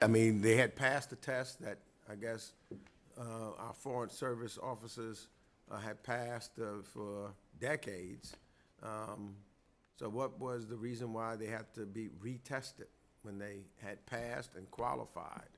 I mean, they had passed the test that I guess our foreign service officers had passed for decades. So what was the reason why they had to be retested when they had passed and qualified?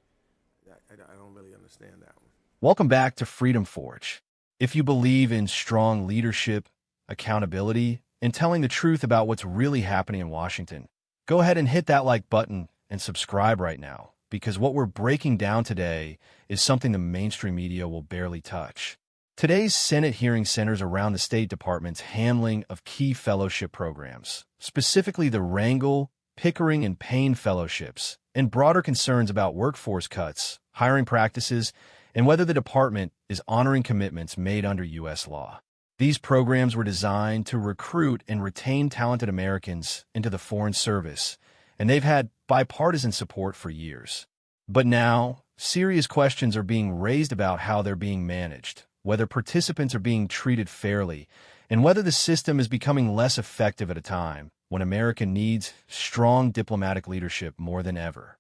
I don't really understand that one. Welcome back to Freedom Forge. If you believe in strong leadership, accountability, and telling the truth about what's really happening in Washington, go ahead and hit that like button and subscribe right now, because what we're breaking down today is something the mainstream media will barely touch. Today's Senate hearing centers around the State Department's handling of key fellowship programs, specifically the Rangel, Pickering, and Payne fellowships, and broader concerns about workforce cuts, hiring practices, and whether the department is honoring commitments made under U.S. law. These programs were designed to recruit and retain talented Americans into the Foreign Service, and they've had bipartisan support for years. But now, serious questions are being raised about how they're being managed, whether participants are being treated fairly, and whether the system is becoming less effective at a time when America needs strong diplomatic leadership more than ever.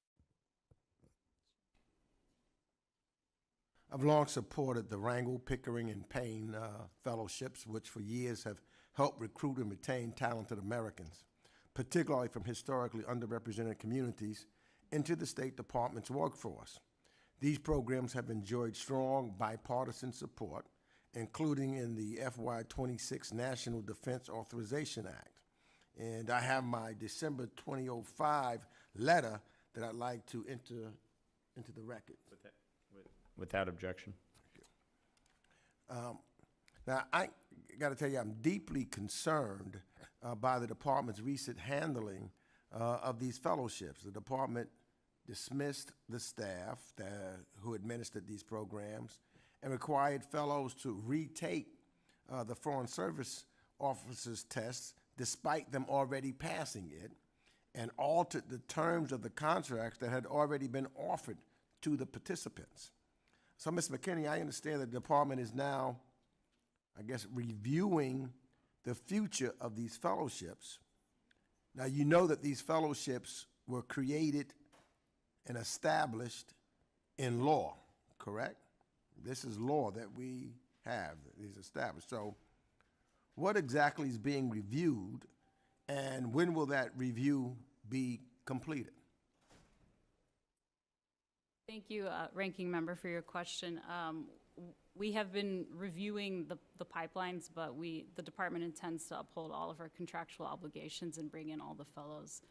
I've long supported the Rangel, Pickering, and Payne fellowships, which for years have helped recruit and retain talented Americans, particularly from historically underrepresented communities, into the State Department's workforce. These programs have enjoyed strong bipartisan support, including in the FY26 National Defense Authorization Act. And I have my December 2005 letter that I'd like to enter into the record. Without objection. Now, I got to tell you, I'm deeply concerned by the department's recent handling of these fellowships. The department dismissed the staff who administered these programs and required fellows to retake the Foreign Service Officers tests despite them already passing it, and altered the terms of the contracts that had already been offered to the participants. So, Ms. McKinney, I understand that the department is now, I guess, reviewing the future of these fellowships. Now, you know that these fellowships were created and established in law, correct? This is law that we have, is established. So, what exactly is being reviewed, and when will that review be completed? Thank you, Ranking Member, for your question. We have been reviewing the pipelines, but the department intends to uphold all of our contractual obligations and bring in all the fellows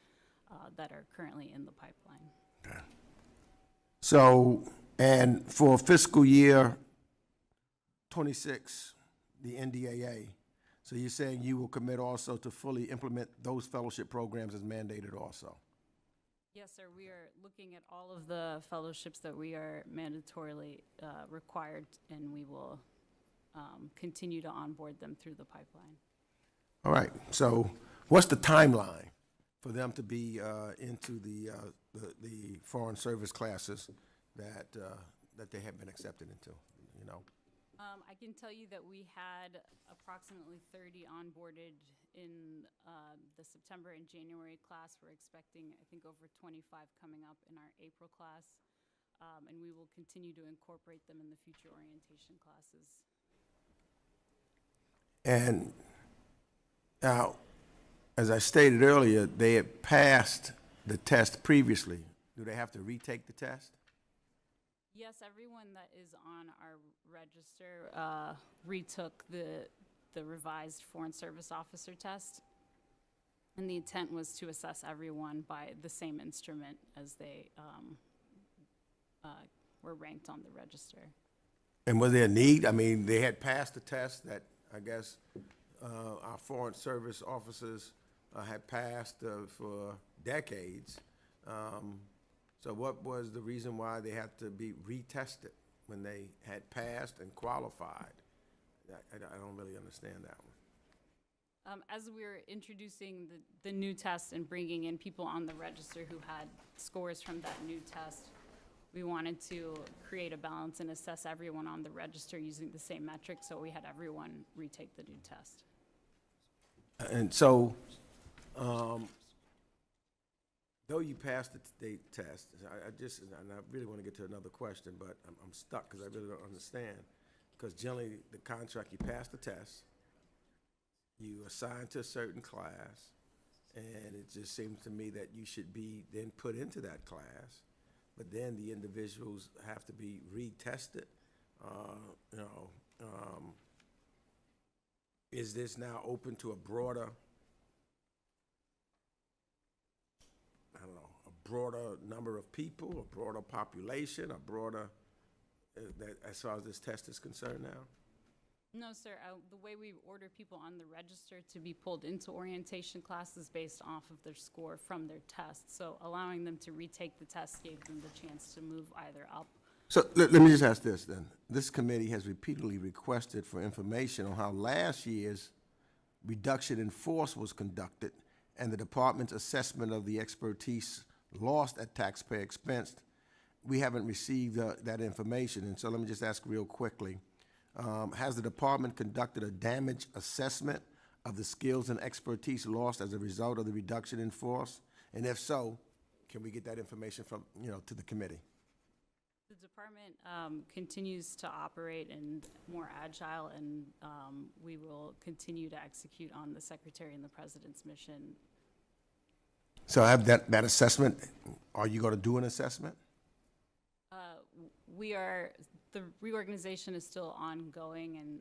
that are currently in the pipeline. Okay. So, and for fiscal year 26, the NDAA, so you're saying you will commit also to fully implement those fellowship programs as mandated also? Yes, sir. We are looking at all of the fellowships that we are mandatorily required, and we will continue to onboard them through the pipeline. All right. So what's the timeline for them to be into the foreign service classes that they have been accepted into, you know? I can tell you that we had approximately 30 onboarded in the September and January class. We're expecting, I think, over 25 coming up in our April class, and we will continue to incorporate them in the future orientation classes. And now, as I stated earlier, they had passed the test previously. Do they have to retake the test? Yes, everyone that is on our register retook the revised Foreign Service Officer test, and the intent was to assess everyone by the same instrument as they were ranked on the register. And was there a need? I mean, they had passed the test that I guess our Foreign Service officers had passed for decades. So what was the reason why they had to be retested when they had passed and qualified? I don't really understand that one. As we're introducing the new test and bringing in people on the register who had scores from that new test, we wanted to create a balance and assess everyone on the register using the same metric, so we had everyone retake the new test. And so Though you passed the state test, and I really want to get to another question, but I'm stuck because I really don't understand. Because generally, the contract, you pass the test, you assign to a certain class, and it just seems to me that you should be then put into that class, but then the individuals have to be retested. You know, is this now open to a broader, I don't know, a broader number of people, a broader population, a broader, that as far as this test is concerned now? No, sir. The way we order people on the register to be pulled into orientation classes based off of their score from their test. So allowing them to retake the test gave them the chance to move either up. So let me just ask this then. This committee has repeatedly requested for information on how last year's reduction in force was conducted and the department's assessment of the expertise lost at taxpayer expense. We haven't received that information, and so let me just ask real quickly. Has the department conducted a damage assessment of the skills and expertise lost as a result of the reduction in force? And if so, can we get that information from, to the committee? The department continues to operate and more agile, and we will continue to execute on the Secretary and the President's mission. So have that assessment, are you going to do an assessment? The reorganization is still ongoing, and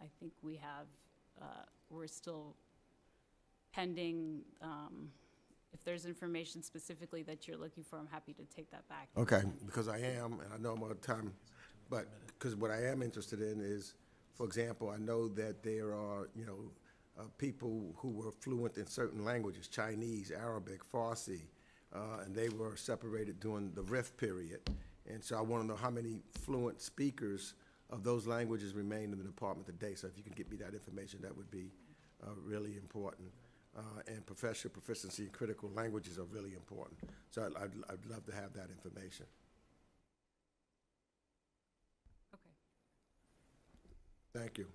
I think we're still pending. If there's information specifically that you're looking for, I'm happy to take that back. Okay, because I am, and I know I'm out of time, but because what I am interested in is, for example, I know that there are, people who were fluent in certain languages, Chinese, Arabic, Farsi, and they were separated during the RIF period. And so I want to know how many fluent speakers of those languages remain in the department today. So if you can get me that information, that would be really important. And professional proficiency in critical languages are really important. So I'd love to have that information. Okay. Thank you.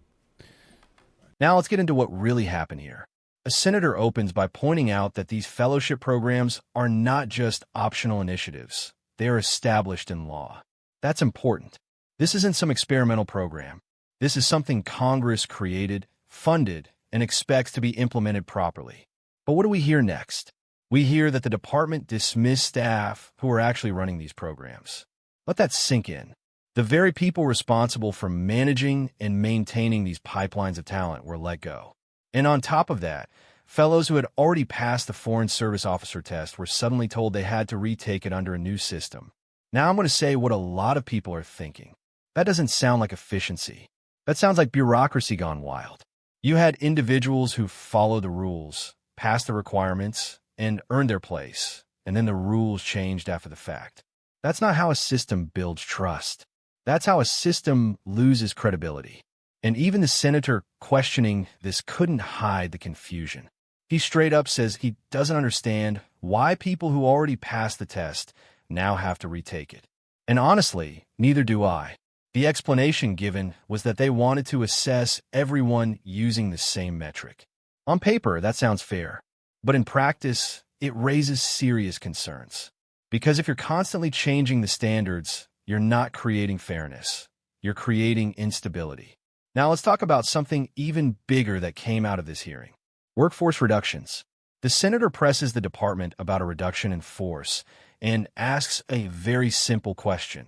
Now let's get into what really happened here. A senator opens by pointing out that these fellowship programs are not just optional initiatives. They are established in law. That's important. This isn't some experimental program. This is something Congress created, funded, and expects to be implemented properly. But what do we hear next? We hear that the department dismissed staff who are actually running these programs. Let that sink in. The very people responsible for managing and maintaining these pipelines of talent were let go. And on top of that, fellows who had already passed the Foreign Service Officer test were suddenly told they had to retake it under a new system. Now I'm going to say what a lot of people are thinking. That doesn't sound like efficiency. That sounds like bureaucracy gone wild. You had individuals who followed the rules, passed the requirements, and earned their place, and then the rules changed after the fact. That's not how a system builds trust. That's how a system loses credibility. And even the senator questioning this couldn't hide the confusion. He straight up says he doesn't understand why people who already passed the test now have to retake it. And honestly, neither do I. The explanation given was that they wanted to assess everyone using the same metric. On paper, that sounds fair. But in practice, it raises serious concerns. Because if you're constantly changing the standards, you're not creating fairness. You're creating instability. Now let's talk about something even bigger that came out of this hearing. Workforce reductions. The senator presses the department about a reduction in force and asks a very simple question.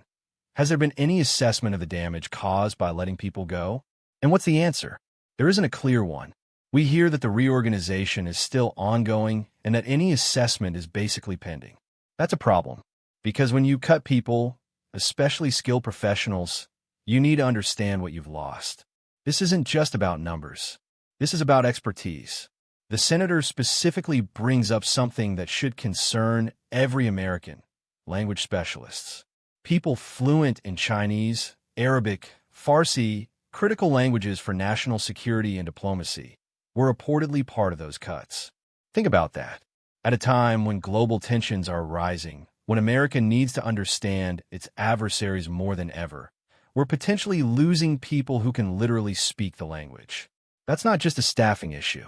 Has there been any assessment of the damage caused by letting people go? And what's the answer? There isn't a clear one. We hear that the reorganization is still ongoing and that any assessment is basically pending. That's a problem, because when you cut people, especially skilled professionals, you need to understand what you've lost. This isn't just about numbers. This is about expertise. The senator specifically brings up something that should concern every American: language specialists. People fluent in Chinese, Arabic, Farsi, critical languages for national security and diplomacy, were reportedly part of those cuts. Think about that. At a time when global tensions are rising, when America needs to understand its adversaries more than ever, we're potentially losing people who can literally speak the language. That's not just a staffing issue.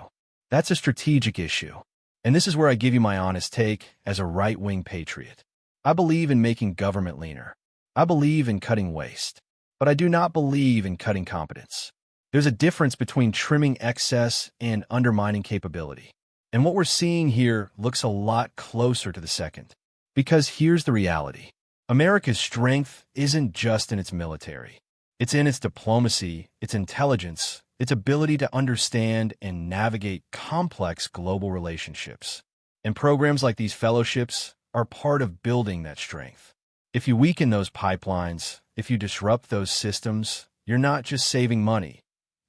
That's a strategic issue. And this is where I give you my honest take as a right-wing patriot. I believe in making government leaner. I believe in cutting waste. But I do not believe in cutting competence. There's a difference between trimming excess and undermining capability. And what we're seeing here looks a lot closer to the second. Because here's the reality. America's strength isn't just in its military. It's in its diplomacy, its intelligence, its ability to understand and navigate complex global relationships. And programs like these fellowships are part of building that strength. If you weaken those pipelines, if you disrupt those systems, you're not just saving money,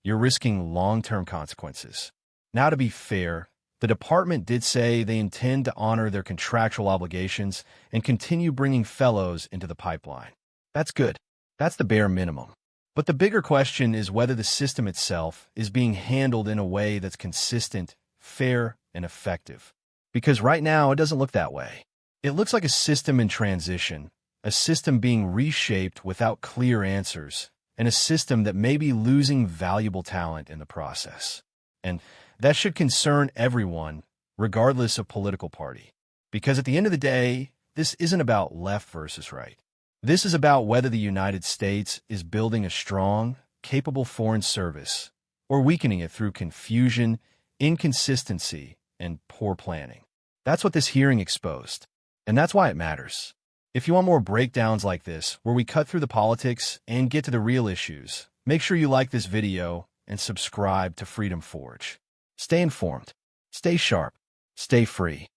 you're risking long-term consequences. Now, to be fair, the department did say they intend to honor their contractual obligations and continue bringing fellows into the pipeline. That's good. That's the bare minimum. But the bigger question is whether the system itself is being handled in a way that's consistent, fair, and effective. Because right now, it doesn't look that way. It looks like a system in transition, a system being reshaped without clear answers, and a system that may be losing valuable talent in the process. And that should concern everyone, regardless of political party. Because at the end of the day, this isn't about left versus right. This is about whether the United States is building a strong, capable foreign service, or weakening it through confusion, inconsistency, and poor planning. That's what this hearing exposed, and that's why it matters. If you want more breakdowns like this, where we cut through the politics and get to the real issues, make sure you like this video and subscribe to Freedom Forge. Stay informed, stay sharp, stay free.